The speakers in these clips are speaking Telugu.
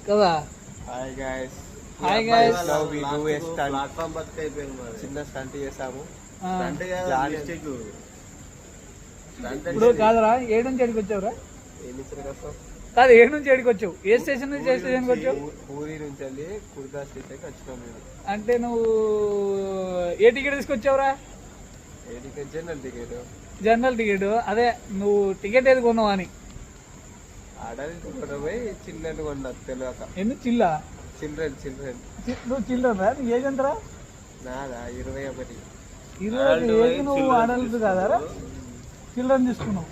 కదా. Hi guys, hi guys. చిన్న స్టంట్ చేసాము. ఇప్పుడు కాదురా, 7 నుంచి 7కి వచ్చావురా? ఏం ఇచ్చిన కష్టం కాదు, 7 నుంచి 7కి వచ్చావు. ఏ స్టేషన్ నుంచి ఏ స్టేషన్కి వచ్చావు? పూరి నుంచి వెళ్ళి కుర్దా స్టేషన్కి వచ్చినాం మేము. అంటే నువ్వు ఏ టికెట్ తీసుకొచ్చావురా? ఏ ticket? General ticket. General ticket. అదే నువ్వు టికెట్ ఏది కొన్నావు అని ఆడని పోయి చిల్డ్రన్ కొన్నా తెలియక. ఎందుకు చిల్లా? చిల్డ్రన్ నువ్వు చిల్డ్రన్ రా? నీ ఏజ్ ఎంతరా? నాదా 21. 21 ఏజ్. నువ్వు ఆడలేదు కాదారా? చిల్డ్రన్ తీసుకున్నావు.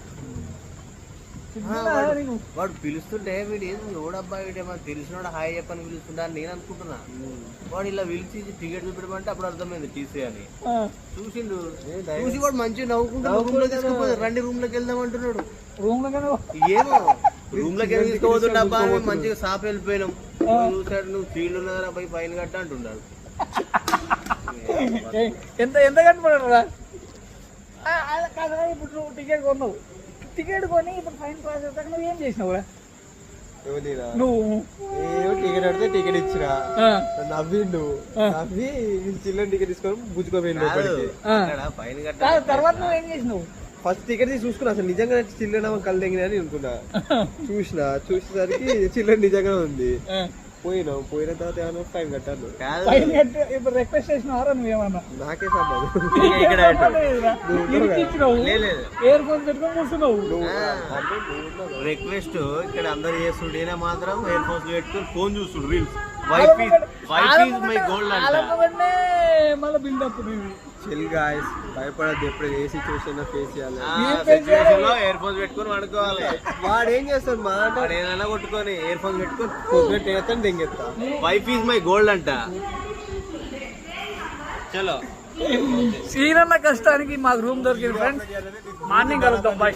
వాడు పిలుస్తుంటే వీడు ఏం ఎవడబ్బా వీడేమో తెలిసినోడు హాయ్ చెప్పని పిలుస్తుంటా అని నేను అనుకుంటున్నా. వాడు ఇలా పిలిచి టికెట్ చూపెట్టమంటే అప్పుడు అర్థమైంది టీసీ అని. చూసిండు, చూసి వాడు మంచిగా నవ్వుకుంటూ రూమ్ లో తీసుకుపోతే రండి రూమ్ లోకి వెళ్దాం అంటున్నాడు. రూమ్ లో ఏమో రూమ్ లోకి వెళ్ళి తీసుకోబోతుండబ్బా, మంచిగా సాప్ వెళ్ళిపోయినాం. చూసాడు నువ్వు ఫీల్డ్ ఉన్నదా పోయి ఫైన్ కట్ట అంటున్నాడు. ఎంత ఎంత కట్టుబడ్డారు రా? ఇప్పుడు నువ్వు టికెట్ కొన్నావు. టికెట్ కొని ఇప్పుడు ఫైన్ క్లాస్ అవుతాక నువ్వు ఏం చేసినావురా? నువ్వు టికెట్ అడితే టికెట్ ఇచ్చిరా, నవ్విండు. నవ్వి చిల్డ్రన్ టికెట్ తీసుకొని గుంజుకోపోయిండు. ఫైన్ తర్వాత నువ్వు ఏం చేసినావు? ఫస్ట్ టికెట్ తీసి చూసుకున్నా, అసలు నిజంగా చిల్డ్రన్ కళ్ళు తెగినా అని అనుకున్నా. చూసేసరికి చిల్డ్రన్ నిజంగా ఉంది. పోయిన తర్వాత ఏమన్నా ఫైన్ కట్టాను. ఇప్పుడు రిక్వెస్ట్ చేసినారా నువ్వేమన్నా? నాకే సంబంధం. ఇయర్ ఫోన్స్ పెట్టుకొని కూర్చున్నావు. రిక్వెస్ట్ ఇక్కడ అందరు చేస్తుండే మాత్రం ఇయర్ ఫోన్స్ పెట్టుకొని ఫోన్ చూస్తుండ్రు రీల్స్. మై గోల్డ్ అంటే మళ్ళీ బిల్డప్. చిల్ గాయ్స్, భయపడద్దు. ఎప్పుడు ఏ సిచ్యువేషన్ ఫేస్ చేయాలి. ఇయర్ ఫోన్స్ పెట్టుకొని పడుకోవాలి. వాడు ఏం చేస్తాడు? మా ఏదైనా కొట్టుకొని ఇయర్ ఫోన్స్ పెట్టుకొని పొద్దున దెంగెత్తా. వైఫ్ ఈజ్ మై గోల్డ్ అంట. చలో సీనన్న కష్టానికి మాకు రూమ్ దొరికింది ఫ్రెండ్స్. మార్నింగ్ కలుద్దాం. బాయ్.